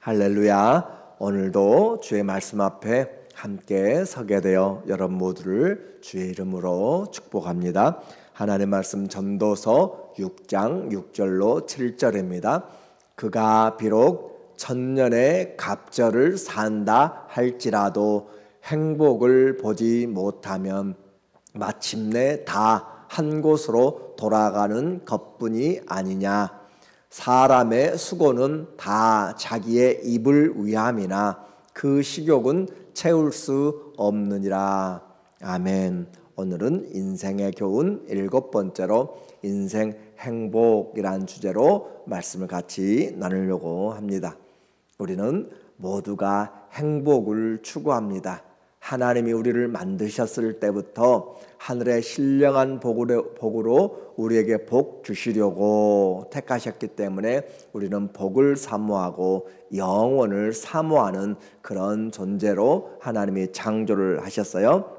할렐루야. 오늘도 주의 말씀 앞에 함께 서게 되어 여러분 모두를 주의 이름으로 축복합니다. 하나님의 말씀 전도서 6장 6절로 7절입니다. 그가 비록 천년의 갑절을 산다 할지라도 행복을 보지 못하면 마침내 다 한 곳으로 돌아가는 것뿐이 아니냐. 사람의 수고는 다 자기의 입을 위함이나 그 식욕은 채울 수 없느니라. 아멘. 오늘은 인생의 교훈 7번째로 인생 행복이란 주제로 말씀을 같이 나누려고 합니다. 우리는 모두가 행복을 추구합니다. 하나님이 우리를 만드셨을 때부터 하늘의 신령한 복으로 우리에게 복 주시려고 택하셨기 때문에 우리는 복을 사모하고 영원을 사모하는 그런 존재로 하나님이 창조를 하셨어요.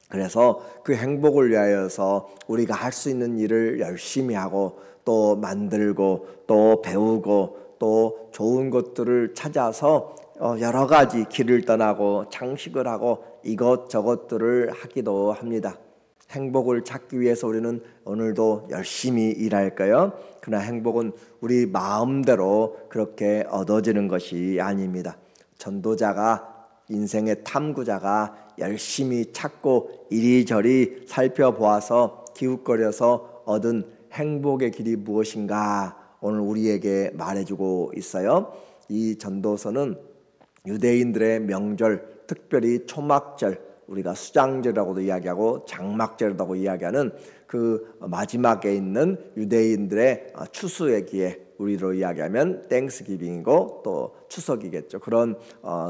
그래서 그 행복을 위하여서 우리가 할 수 있는 일을 열심히 하고 또 만들고 또 배우고 또 좋은 것들을 찾아서 여러 가지 길을 떠나고 장식을 하고 이것저것들을 하기도 합니다. 행복을 찾기 위해서 우리는 오늘도 열심히 일할까요? 그러나 행복은 우리 마음대로 그렇게 얻어지는 것이 아닙니다. 전도자가, 인생의 탐구자가 열심히 찾고 이리저리 살펴보아서 기웃거려서 얻은 행복의 길이 무엇인가 오늘 우리에게 말해주고 있어요. 이 전도서는 유대인들의 명절, 특별히 초막절, 우리가 수장절이라고도 이야기하고 장막절이라고 이야기하는 그 마지막에 있는 유대인들의 추수의기에 우리로 이야기하면 땡스기빙이고 또 추석이겠죠. 그런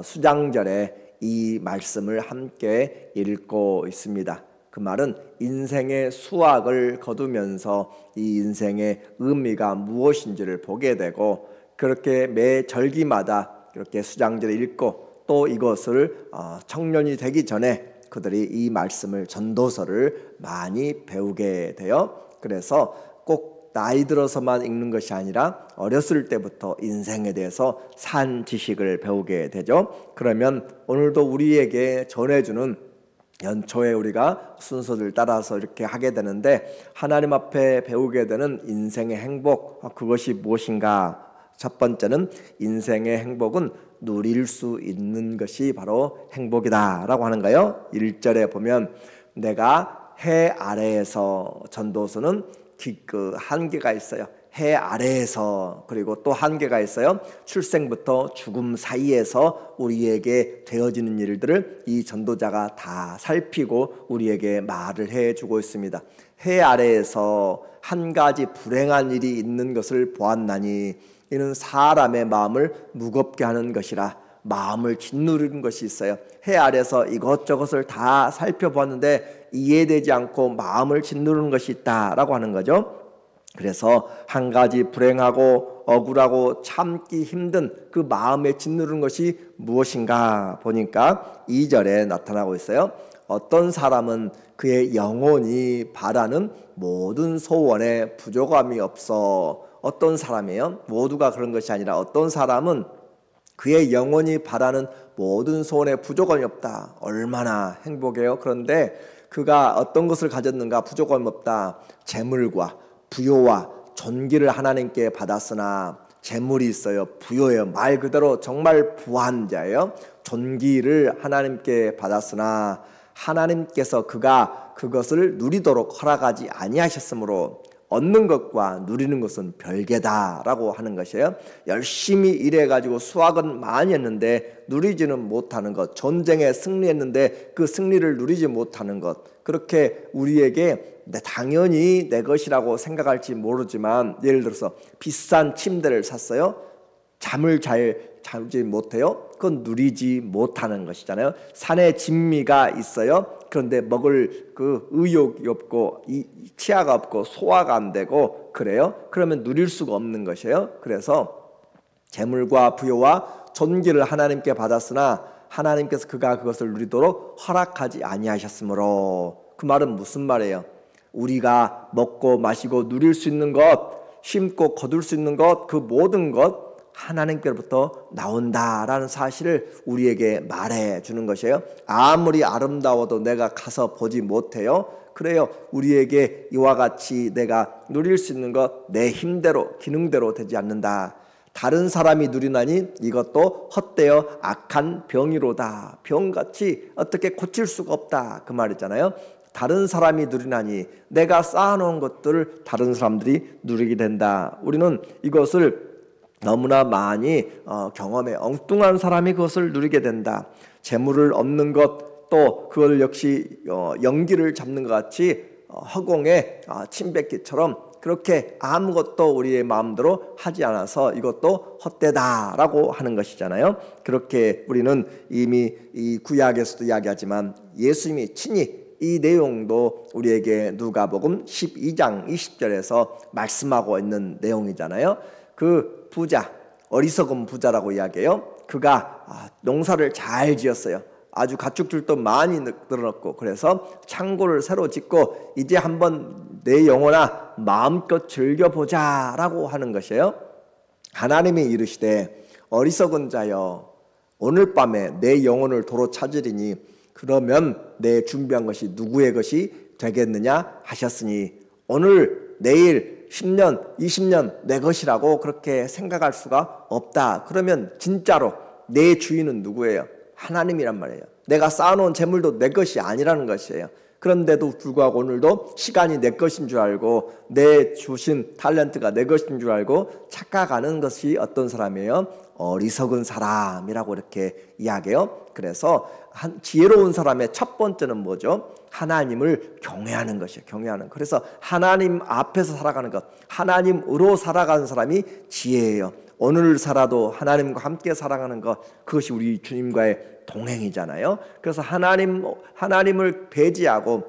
수장절에 이 말씀을 함께 읽고 있습니다. 그 말은 인생의 수확을 거두면서 이 인생의 의미가 무엇인지를 보게 되고 그렇게 매 절기마다 이렇게 수장절을 읽고 또 이것을 청년이 되기 전에 그들이 이 말씀을 전도서를 많이 배우게 돼요. 그래서 꼭 나이 들어서만 읽는 것이 아니라 어렸을 때부터 인생에 대해서 산 지식을 배우게 되죠. 그러면 오늘도 우리에게 전해주는 연초에 우리가 순서를 따라서 이렇게 하게 되는데 하나님 앞에 배우게 되는 인생의 행복, 그것이 무엇인가? 첫 번째는 인생의 행복은 누릴 수 있는 것이 바로 행복이다 라고 하는 거예요. 1절에 보면 내가 해 아래에서, 전도서는 그 한계가 있어요. 해 아래에서, 그리고 또 한계가 있어요. 출생부터 죽음 사이에서 우리에게 되어지는 일들을 이 전도자가 다 살피고 우리에게 말을 해주고 있습니다. 해 아래에서 한 가지 불행한 일이 있는 것을 보았나니 이는 사람의 마음을 무겁게 하는 것이라. 마음을 짓누르는 것이 있어요. 해 아래서 이것저것을 다 살펴보았는데 이해되지 않고 마음을 짓누르는 것이 있다라고 하는 거죠. 그래서 한 가지 불행하고 억울하고 참기 힘든 그 마음에 짓누르는 것이 무엇인가 보니까 2절에 나타나고 있어요. 어떤 사람은 그의 영혼이 바라는 모든 소원에 부족함이 없어. 어떤 사람이에요? 모두가 그런 것이 아니라 어떤 사람은 그의 영혼이 바라는 모든 소원에 부족함이 없다. 얼마나 행복해요. 그런데 그가 어떤 것을 가졌는가? 부족함이 없다. 재물과 부요와 존귀를 하나님께 받았으나 재물이 있어요. 부요예요. 말 그대로 정말 부한 자예요. 존귀를 하나님께 받았으나 하나님께서 그가 그것을 누리도록 허락하지 아니하셨으므로 얻는 것과 누리는 것은 별개다라고 하는 것이에요. 열심히 일해가지고 수확은 많이 했는데 누리지는 못하는 것, 전쟁에 승리했는데 그 승리를 누리지 못하는 것, 그렇게 우리에게 당연히 내 것이라고 생각할지 모르지만 예를 들어서 비싼 침대를 샀어요. 잠을 잘 자지 못해요. 그건 누리지 못하는 것이잖아요. 산에 진미가 있어요. 그런데 먹을 그 의욕이 없고 치아가 없고 소화가 안 되고 그래요. 그러면 누릴 수가 없는 것이에요. 그래서 재물과 부요와 존귀를 하나님께 받았으나 하나님께서 그가 그것을 누리도록 허락하지 아니하셨으므로. 그 말은 무슨 말이에요? 우리가 먹고 마시고 누릴 수 있는 것, 심고 거둘 수 있는 것, 그 모든 것 하나님께로부터 나온다라는 사실을 우리에게 말해주는 것이에요. 아무리 아름다워도 내가 가서 보지 못해요. 그래요. 우리에게 이와 같이 내가 누릴 수 있는 것 내 힘대로 기능대로 되지 않는다. 다른 사람이 누리나니 이것도 헛되어 악한 병이로다. 병같이 어떻게 고칠 수가 없다. 그 말이잖아요. 다른 사람이 누리나니 내가 쌓아놓은 것들을 다른 사람들이 누리게 된다. 우리는 이것을 너무나 많이 경험해. 엉뚱한 사람이 그것을 누리게 된다. 재물을 얻는 것 또 그걸 역시 연기를 잡는 것 같이 허공에 침뱉기처럼 그렇게 아무것도 우리의 마음대로 하지 않아서 이것도 헛되다라고 하는 것이잖아요. 그렇게 우리는 이미 이 구약에서도 이야기하지만 예수님이 친히 이 내용도 우리에게 누가복음 12장 20절에서 말씀하고 있는 내용이잖아요. 그 부자, 어리석은 부자라고 이야기해요. 그가 농사를 잘 지었어요. 아주 가축들도 많이 늘어났고 그래서 창고를 새로 짓고 이제 한번 내 영혼아 마음껏 즐겨보자 라고 하는 것이에요. 하나님이 이르시되 어리석은 자여 오늘 밤에 내 영혼을 도로 찾으리니 그러면 내 준비한 것이 누구의 것이 되겠느냐 하셨으니 오늘 내일 10년 20년 내 것이라고 그렇게 생각할 수가 없다. 그러면 진짜로 내 주인은 누구예요? 하나님이란 말이에요. 내가 쌓아놓은 재물도 내 것이 아니라는 것이에요. 그런데도 불구하고 오늘도 시간이 내 것인 줄 알고 내 주신 탤런트가 내 것인 줄 알고 착각하는 것이 어떤 사람이에요? 어리석은 사람이라고 이렇게 이야기해요. 그래서 지혜로운 사람의 첫 번째는 뭐죠? 하나님을 경외하는 것이에요. 경외하는. 그래서 하나님 앞에서 살아가는 것, 하나님으로 살아가는 사람이 지혜예요. 오늘 살아도 하나님과 함께 살아가는 것, 그것이 우리 주님과의 동행이잖아요. 그래서 하나님을 배제하고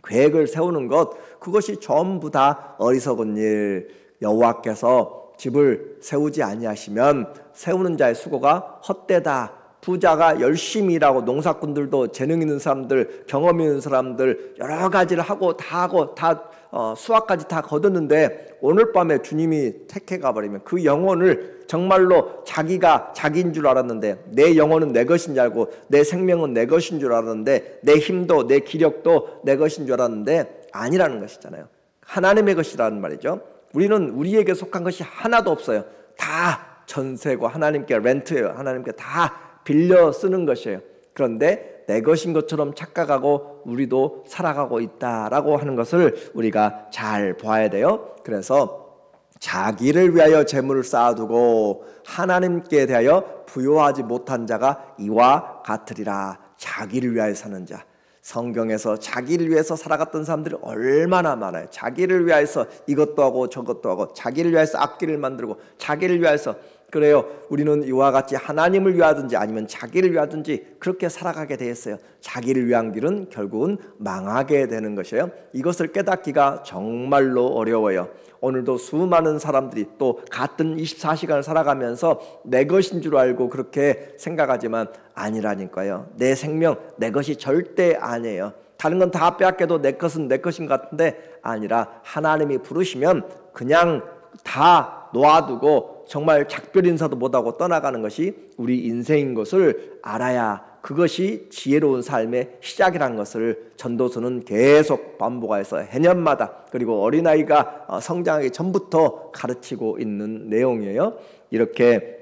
계획을 세우는 것, 그것이 전부 다 어리석은 일. 여호와께서 집을 세우지 아니하시면 세우는 자의 수고가 헛되다. 부자가 열심히 일하고 농사꾼들도 재능 있는 사람들, 경험 있는 사람들 여러 가지를 하고 다 수확까지 다 거뒀는데 오늘 밤에 주님이 택해 가버리면 그 영혼을 정말로 자기가 자기인 줄 알았는데 내 영혼은 내 것인 줄 알고 내 생명은 내 것인 줄 알았는데 내 힘도 내 기력도 내 것인 줄 알았는데 아니라는 것이잖아요. 하나님의 것이라는 말이죠. 우리는 우리에게 속한 것이 하나도 없어요. 다 전세고 하나님께 렌트예요. 하나님께 다 빌려 쓰는 것이에요. 그런데 내 것인 것처럼 착각하고 우리도 살아가고 있다라고 하는 것을 우리가 잘 봐야 돼요. 그래서 자기를 위하여 재물을 쌓아두고 하나님께 대하여 부요하지 못한 자가 이와 같으리라. 자기를 위하여 사는 자. 성경에서 자기를 위해서 살아갔던 사람들이 얼마나 많아요. 자기를 위해서 이것도 하고 저것도 하고 자기를 위해서 악기를 만들고 자기를 위해서. 그래요. 우리는 이와 같이 하나님을 위하든지 아니면 자기를 위하든지 그렇게 살아가게 되었어요. 자기를 위한 길은 결국은 망하게 되는 것이에요. 이것을 깨닫기가 정말로 어려워요. 오늘도 수많은 사람들이 또 같은 24시간을 살아가면서 내 것인 줄 알고 그렇게 생각하지만 아니라니까요. 내 생명, 내 것이 절대 아니에요. 다른 건 다 빼앗겨도 내 것은 내 것인 것 같은데 아니라 하나님이 부르시면 그냥 다 놓아두고 정말 작별 인사도 못하고 떠나가는 것이 우리 인생인 것을 알아야 그것이 지혜로운 삶의 시작이라는 것을 전도서는 계속 반복해서 해년마다 그리고 어린아이가 성장하기 전부터 가르치고 있는 내용이에요. 이렇게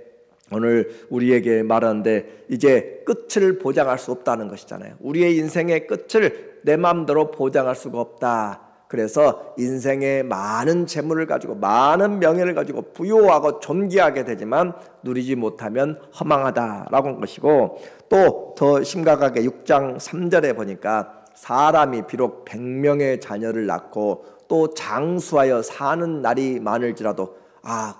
오늘 우리에게 말하는데 이제 끝을 보장할 수 없다는 것이잖아요. 우리의 인생의 끝을 내 마음대로 보장할 수가 없다. 그래서 인생에 많은 재물을 가지고 많은 명예를 가지고 부유하고 존귀하게 되지만 누리지 못하면 허망하다라고 한 것이고 또 더 심각하게 6장 3절에 보니까 사람이 비록 100명의 자녀를 낳고 또 장수하여 사는 날이 많을지라도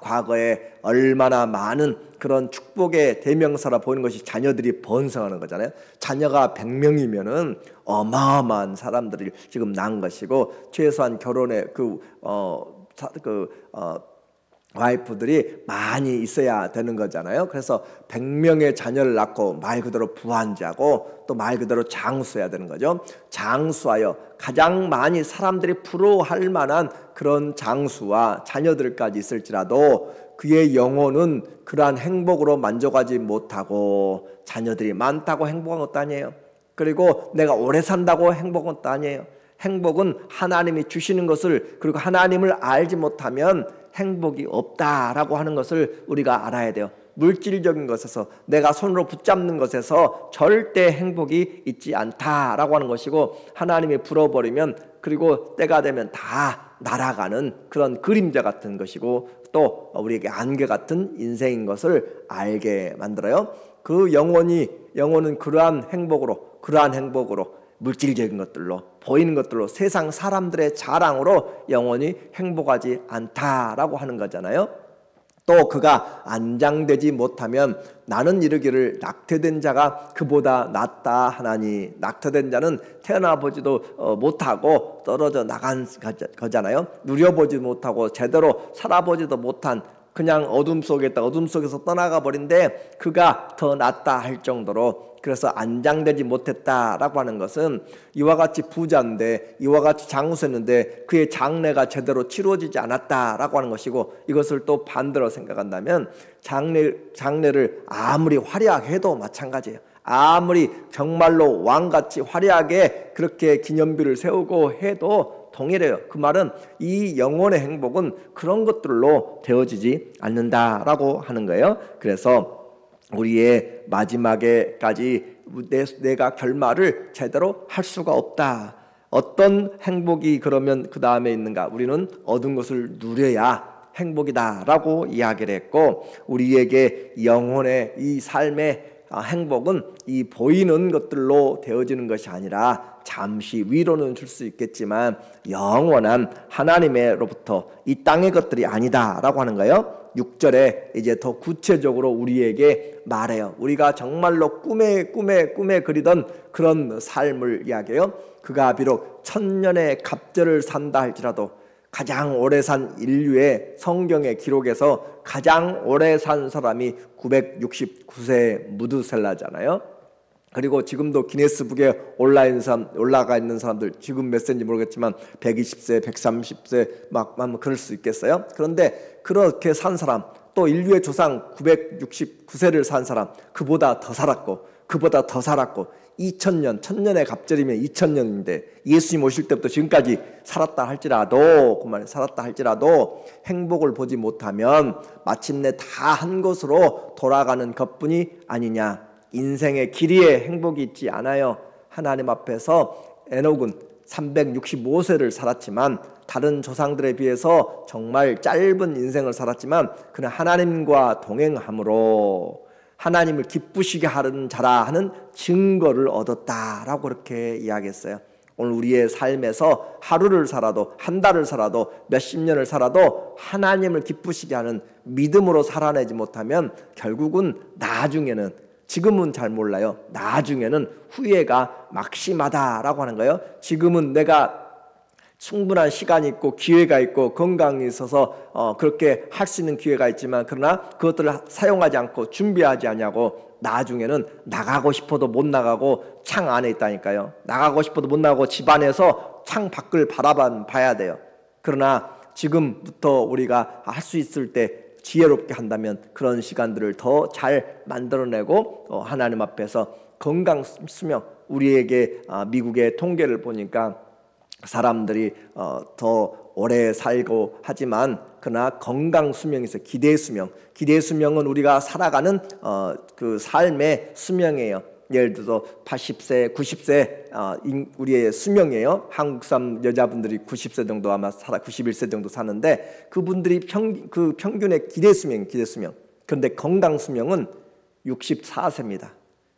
과거에 얼마나 많은 그런 축복의 대명사라 보이는 것이 자녀들이 번성하는 거잖아요. 자녀가 100명이면은 어마어마한 사람들이 지금 낳은 것이고 최소한 결혼에 와이프들이 많이 있어야 되는 거잖아요. 그래서 100명의 자녀를 낳고 말 그대로 부한자고 또 말 그대로 장수해야 되는 거죠. 장수하여 가장 많이 사람들이 부러워할 만한 그런 장수와 자녀들까지 있을지라도 그의 영혼은 그러한 행복으로 만족하지 못하고 자녀들이 많다고 행복한 것도 아니에요. 그리고 내가 오래 산다고 행복한 것도 아니에요. 행복은 하나님이 주시는 것을, 그리고 하나님을 알지 못하면 행복이 없다라고 하는 것을 우리가 알아야 돼요. 물질적인 것에서, 내가 손으로 붙잡는 것에서 절대 행복이 있지 않다라고 하는 것이고, 하나님이 불어버리면 그리고 때가 되면 다 날아가는 그런 그림자 같은 것이고, 또 우리에게 안개 같은 인생인 것을 알게 만들어요. 그 영혼은 그러한 행복으로 물질적인 것들로, 보이는 것들로, 세상 사람들의 자랑으로 영원히 행복하지 않다라고 하는 거잖아요. 또 그가 안장되지 못하면 나는 이르기를 낙태된 자가 그보다 낫다 하나니, 낙태된 자는 태어나보지도 못하고 떨어져 나간 거잖아요. 누려보지 못하고 제대로 살아보지도 못한, 그냥 어둠 속에서 떠나가 버린데 그가 더 낫다 할 정도로, 그래서 안장되지 못했다라고 하는 것은 이와 같이 부자인데, 이와 같이 장수했는데 그의 장례가 제대로 치루어지지 않았다라고 하는 것이고, 이것을 또 반대로 생각한다면 장례를 아무리 화려하게 해도 마찬가지예요. 아무리 정말로 왕같이 화려하게 그렇게 기념비를 세우고 해도 동일해요. 그 말은 이 영혼의 행복은 그런 것들로 되어지지 않는다라고 하는 거예요. 그래서 우리의 마지막에까지 내가 결말을 제대로 할 수가 없다. 어떤 행복이 그러면 그 다음에 있는가? 우리는 얻은 것을 누려야 행복이다라고 이야기를 했고, 우리에게 영혼의 이 삶의 행복은 이 보이는 것들로 되어지는 것이 아니라 잠시 위로는 줄 수 있겠지만 영원한 하나님으로부터 이 땅의 것들이 아니다라고 하는 거예요. 6절에 이제 더 구체적으로 우리에게 말해요. 우리가 정말로 꿈에 그리던 그런 삶을 이야기해요. 그가 비록 1000년의 갑절을 산다 할지라도, 가장 오래 산 인류의 성경의 기록에서 가장 오래 산 사람이 969세 무드셀라잖아요. 그리고 지금도 기네스북에 올라가 있는 사람들, 지금 몇 세인지 모르겠지만 120세, 130세 막 그럴 수 있겠어요. 그런데 그렇게 산 사람, 또 인류의 조상 969세를 산 사람, 그보다 더 살았고 2000년, 1000년의 갑절이면 2000년인데 예수님 오실 때부터 지금까지 살았다 할지라도 행복을 보지 못하면 마침내 다 한 곳으로 돌아가는 것뿐이 아니냐. 인생의 길이에 행복이 있지 않아요. 하나님 앞에서 에녹은 365세를 살았지만, 다른 조상들에 비해서 정말 짧은 인생을 살았지만 그는 하나님과 동행함으로 하나님을 기쁘시게 하는 자라 하는 증거를 얻었다라고 그렇게 이야기했어요. 오늘 우리의 삶에서 하루를 살아도, 한 달을 살아도, 몇십 년을 살아도 하나님을 기쁘시게 하는 믿음으로 살아내지 못하면 결국은 나중에는, 지금은 잘 몰라요, 나중에는 후회가 막심하다라고 하는 거예요. 지금은 내가 충분한 시간이 있고 기회가 있고 건강이 있어서 그렇게 할 수 있는 기회가 있지만, 그러나 그것들을 사용하지 않고 준비하지 않냐고 나중에는 나가고 싶어도 못 나가고 창 안에 있다니까요. 나가고 싶어도 못 나가고 집 안에서 창 밖을 바라봐야 돼요. 그러나 지금부터 우리가 할 수 있을 때 지혜롭게 한다면 그런 시간들을 더 잘 만들어내고 하나님 앞에서 건강 수명, 우리에게 미국의 통계를 보니까 사람들이 더 오래 살고 하지만 그러나 건강 수명이 있어요. 기대 수명은 우리가 살아가는 그 삶의 수명이에요. 예를 들어서 80세, 90세 우리의 수명이에요. 한국 사람 여자분들이 90세 정도 아마 91세 정도 사는데 그분들이 평균의 기대 수명. 그런데 건강 수명은 64세입니다.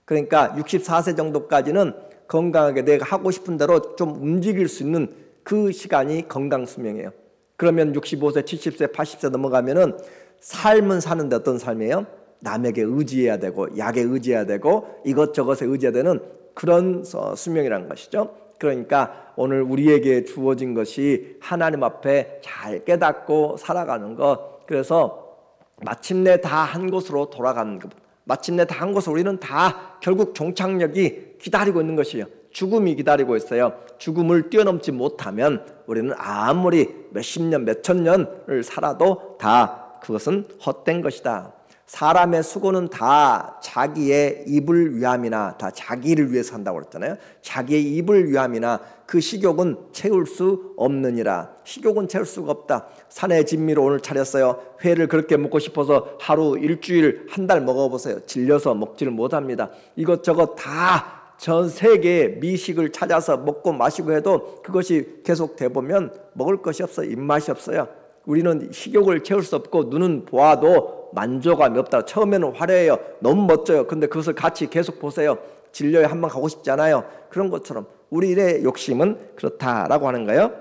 그러니까 64세 정도까지는 건강하게 내가 하고 싶은 대로 좀 움직일 수 있는 그 시간이 건강 수명이에요. 그러면 65세, 70세, 80세 넘어가면은 삶은 사는데 어떤 삶이에요? 남에게 의지해야 되고 약에 의지해야 되고 이것저것에 의지해야 되는 그런 수명이라는 것이죠. 그러니까 오늘 우리에게 주어진 것이 하나님 앞에 잘 깨닫고 살아가는 것. 그래서 마침내 다 한 곳으로 돌아가는 것. 마침내 다 한 곳으로 우리는 다 결국 종착역이 기다리고 있는 것이에요. 죽음이 기다리고 있어요. 죽음을 뛰어넘지 못하면 우리는 아무리 몇십 년, 몇천 년을 살아도 다 그것은 헛된 것이다. 사람의 수고는 다 자기의 입을 위함이나 다 자기를 위해서 한다고 그랬잖아요. 자기의 입을 위함이나 그 식욕은 채울 수 없느니라. 식욕은 채울 수가 없다. 산의 진미로 오늘 차렸어요. 회를 그렇게 먹고 싶어서 하루 일주일 한 달 먹어보세요. 질려서 먹지를 못합니다. 이것저것 다 전 세계의 미식을 찾아서 먹고 마시고 해도 그것이 계속 돼보면 먹을 것이 없어요. 입맛이 없어요. 우리는 식욕을 채울 수 없고 눈은 보아도 만족감이 없다. 처음에는 화려해요. 너무 멋져요. 근데 그것을 같이 계속 보세요. 진료에 한번 가고 싶지 않아요. 그런 것처럼 우리의 욕심은 그렇다라고 하는 거예요.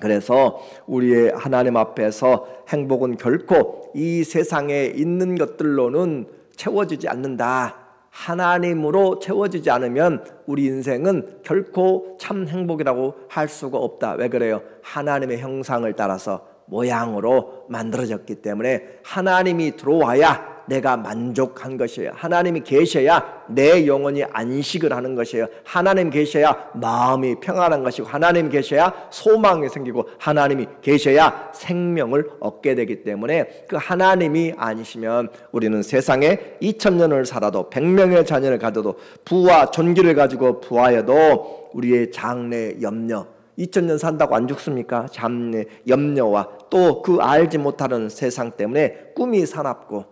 그래서 우리의 하나님 앞에서 행복은 결코 이 세상에 있는 것들로는 채워지지 않는다. 하나님으로 채워지지 않으면 우리 인생은 결코 참 행복이라고 할 수가 없다. 왜 그래요? 하나님의 형상을 따라서 모양으로 만들어졌기 때문에 하나님이 들어와야 내가 만족한 것이에요. 하나님이 계셔야 내 영혼이 안식을 하는 것이에요. 하나님 계셔야 마음이 평안한 것이고 하나님 계셔야 소망이 생기고 하나님이 계셔야 생명을 얻게 되기 때문에 그 하나님이 아니시면 우리는 세상에 2000년을 살아도 100명의 자녀를 가져도 부와 존귀를 가지고 부하여도 우리의 장래 염려 2000년 산다고 안 죽습니까? 장래 염려와 또 그 알지 못하는 세상 때문에 꿈이 사납고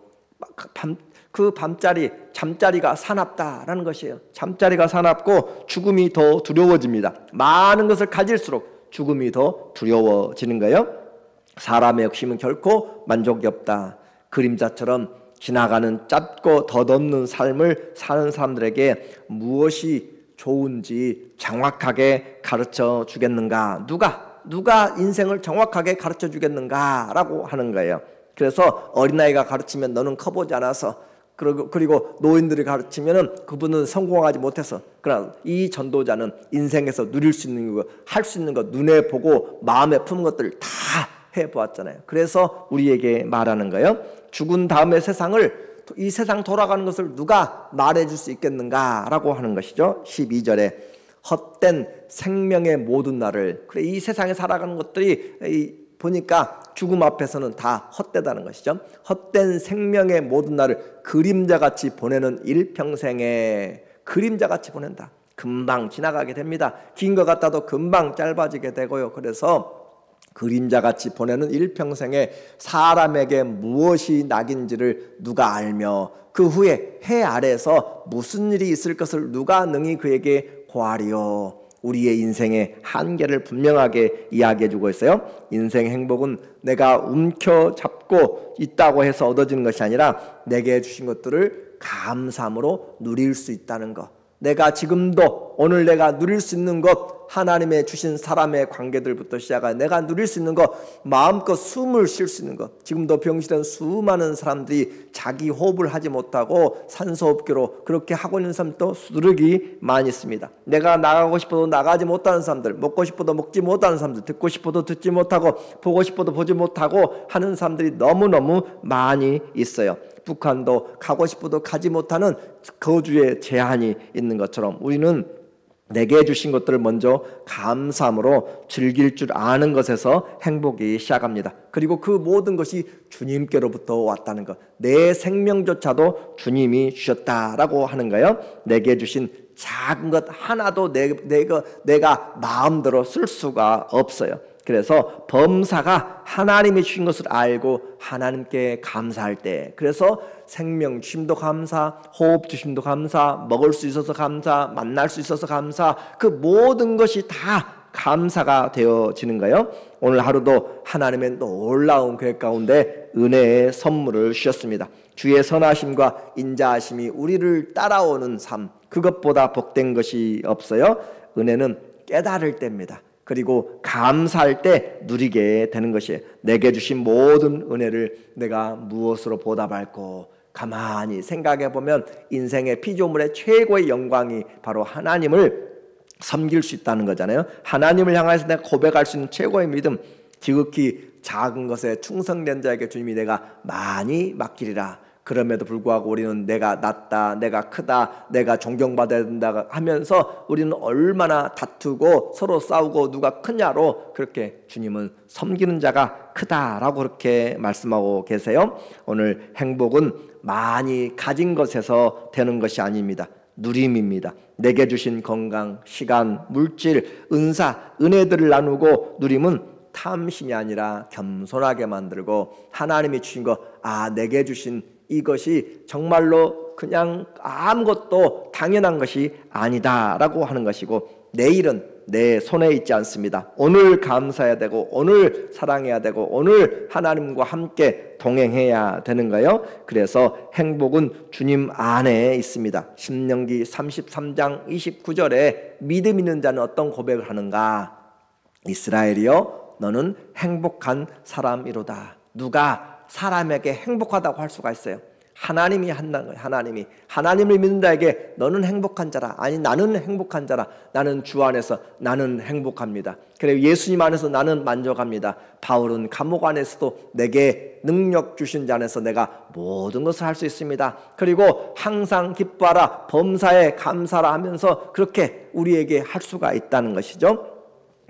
그 밤자리 잠자리가 사납다라는 것이에요. 잠자리가 사납고 죽음이 더 두려워집니다. 많은 것을 가질수록 죽음이 더 두려워지는 거예요. 사람의 욕심은 결코 만족이 없다. 그림자처럼 지나가는 짧고 덧없는 삶을 사는 사람들에게 무엇이 좋은지 정확하게 가르쳐 주겠는가? 누가 인생을 정확하게 가르쳐 주겠는가라고 하는 거예요. 그래서 어린아이가 가르치면 너는 커보지 않아서 그리고 노인들이 가르치면은 그분은 성공하지 못해서 그러나 이 전도자는 인생에서 누릴 수 있는 거, 할 수 있는 것 눈에 보고 마음에 품은 것들을 다 해보았잖아요. 그래서 우리에게 말하는 거예요. 죽은 다음의 세상을 이 세상 돌아가는 것을 누가 말해줄 수 있겠는가라고 하는 것이죠. 12절에 헛된 생명의 모든 날을 그래 이 세상에 살아가는 것들이 보니까 죽음 앞에서는 다 헛되다는 것이죠. 헛된 생명의 모든 날을 그림자같이 보내는 일평생에 그림자같이 보낸다. 금방 지나가게 됩니다. 긴 것 같아도 금방 짧아지게 되고요. 그래서 그림자같이 보내는 일평생에 사람에게 무엇이 낙인지를 누가 알며 그 후에 해 아래에서 무슨 일이 있을 것을 누가 능히 그에게 고하리요. 우리의 인생의 한계를 분명하게 이야기해주고 있어요. 인생의 행복은 내가 움켜잡고 있다고 해서 얻어지는 것이 아니라 내게 주신 것들을 감사함으로 누릴 수 있다는 것. 내가 지금도 오늘 내가 누릴 수 있는 것 하나님의 주신 사람의 관계들부터 시작해 내가 누릴 수 있는 것 마음껏 숨을 쉴 수 있는 것 지금도 병실에 수많은 사람들이 자기 호흡을 하지 못하고 산소호흡기로 그렇게 하고 있는 사람도 수두룩이 많이 있습니다. 내가 나가고 싶어도 나가지 못하는 사람들 먹고 싶어도 먹지 못하는 사람들 듣고 싶어도 듣지 못하고 보고 싶어도 보지 못하고 하는 사람들이 너무너무 많이 있어요. 북한도 가고 싶어도 가지 못하는 거주의 제한이 있는 것처럼 우리는 내게 주신 것들을 먼저 감사함으로 즐길 줄 아는 것에서 행복이 시작합니다. 그리고 그 모든 것이 주님께로부터 왔다는 것. 내 생명조차도 주님이 주셨다라고 하는 거예요. 내게 주신 작은 것 하나도 내가 마음대로 쓸 수가 없어요. 그래서 범사가 하나님이 주신 것을 알고 하나님께 감사할 때 그래서 생명 주심도 감사, 호흡 주심도 감사, 먹을 수 있어서 감사, 만날 수 있어서 감사 그 모든 것이 다 감사가 되어지는 거예요. 오늘 하루도 하나님의 놀라운 계획 가운데 은혜의 선물을 주셨습니다. 주의 선하심과 인자하심이 우리를 따라오는 삶 그것보다 복된 것이 없어요. 은혜는 깨달을 때입니다. 그리고 감사할 때 누리게 되는 것이에요. 내게 주신 모든 은혜를 내가 무엇으로 보답할꼬 가만히 생각해 보면 인생의 피조물의 최고의 영광이 바로 하나님을 섬길 수 있다는 거잖아요. 하나님을 향해서 내가 고백할 수 있는 최고의 믿음 지극히 작은 것에 충성된 자에게 주님이 내가 많이 맡기리라. 그럼에도 불구하고 우리는 내가 낫다, 내가 크다, 내가 존경받아야 된다 하면서 우리는 얼마나 다투고 서로 싸우고 누가 크냐로 그렇게 주님은 섬기는 자가 크다라고 그렇게 말씀하고 계세요. 오늘 행복은 많이 가진 것에서 되는 것이 아닙니다. 누림입니다. 내게 주신 건강, 시간, 물질, 은사, 은혜들을 나누고 누림은 탐심이 아니라 겸손하게 만들고 하나님이 주신 거, 내게 주신 이것이 정말로 그냥 아무것도 당연한 것이 아니다라고 하는 것이고, 내일은 내 손에 있지 않습니다. 오늘 감사해야 되고 오늘 사랑해야 되고 오늘 하나님과 함께 동행해야 되는 거예요. 그래서 행복은 주님 안에 있습니다. 신명기 33장 29절에 믿음 있는 자는 어떤 고백을 하는가? 이스라엘이여 너는 행복한 사람이로다. 누가 사람에게 행복하다고 할 수가 있어요? 하나님이 한다는 거예요. 하나님을 믿는 자에게 너는 행복한 자라. 아니 나는 행복한 자라. 나는 주 안에서 나는 행복합니다. 그래 예수님 안에서 나는 만족합니다. 바울은 감옥 안에서도 내게 능력 주신 자 안에서 내가 모든 것을 할 수 있습니다. 그리고 항상 기뻐하라 범사에 감사라 하면서 그렇게 우리에게 할 수가 있다는 것이죠.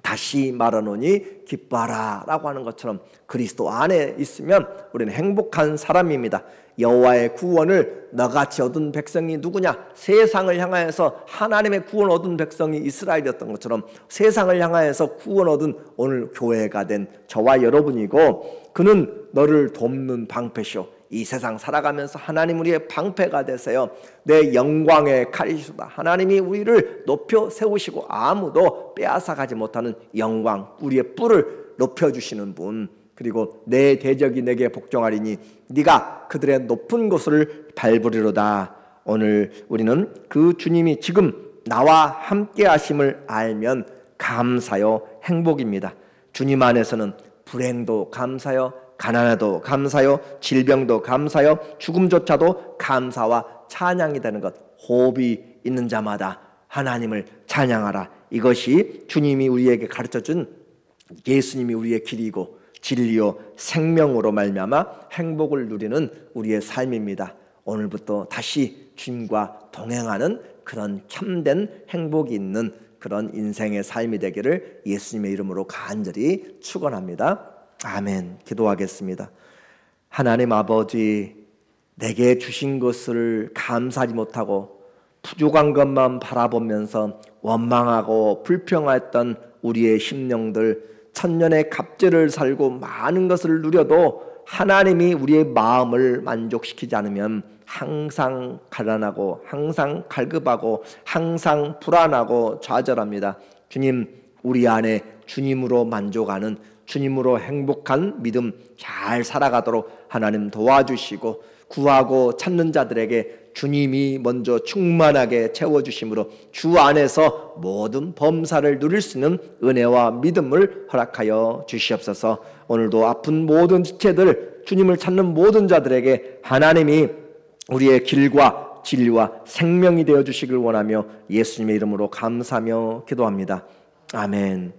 다시 말하노니 기뻐하라 라고 하는 것처럼 그리스도 안에 있으면 우리는 행복한 사람입니다. 여호와의 구원을 너같이 얻은 백성이 누구냐? 세상을 향하여서 하나님의 구원 얻은 백성이 이스라엘이었던 것처럼 세상을 향하여서 구원 얻은 오늘 교회가 된 저와 여러분이고, 그는 너를 돕는 방패시오. 이 세상 살아가면서 하나님 우리의 방패가 되세요. 내 영광의 칼이시다. 하나님이 우리를 높여 세우시고 아무도 빼앗아가지 못하는 영광, 우리의 뿔을 높여주시는 분, 그리고 내 대적이 내게 복종하리니 네가 그들의 높은 곳을 밟으리로다. 오늘 우리는 그 주님이 지금 나와 함께 하심을 알면 감사요 행복입니다. 주님 안에서는 불행도 감사요, 가난해도 감사요, 질병도 감사요, 죽음조차도 감사와 찬양이 되는 것. 호흡이 있는 자마다 하나님을 찬양하라. 이것이 주님이 우리에게 가르쳐준, 예수님이 우리의 길이고 진리요 생명으로 말미암아 행복을 누리는 우리의 삶입니다. 오늘부터 다시 주님과 동행하는 그런 참된 행복이 있는 그런 인생의 삶이 되기를 예수님의 이름으로 간절히 축원합니다. 아멘. 기도하겠습니다. 하나님 아버지, 내게 주신 것을 감사하지 못하고 부족한 것만 바라보면서 원망하고 불평했던 우리의 심령들, 천년의 갑절을 살고 많은 것을 누려도 하나님이 우리의 마음을 만족시키지 않으면 항상 가난하고 항상 갈급하고 항상 불안하고 좌절합니다. 주님, 우리 안에 주님으로 만족하는, 주님으로 행복한 믿음 잘 살아가도록 하나님 도와주시고, 구하고 찾는 자들에게 주님이 먼저 충만하게 채워주심으로 주 안에서 모든 범사를 누릴 수 있는 은혜와 믿음을 허락하여 주시옵소서. 오늘도 아픈 모든 지체들, 주님을 찾는 모든 자들에게 하나님이 우리의 길과 진리와 생명이 되어 주시길 원하며 예수님의 이름으로 감사하며 기도합니다. 아멘.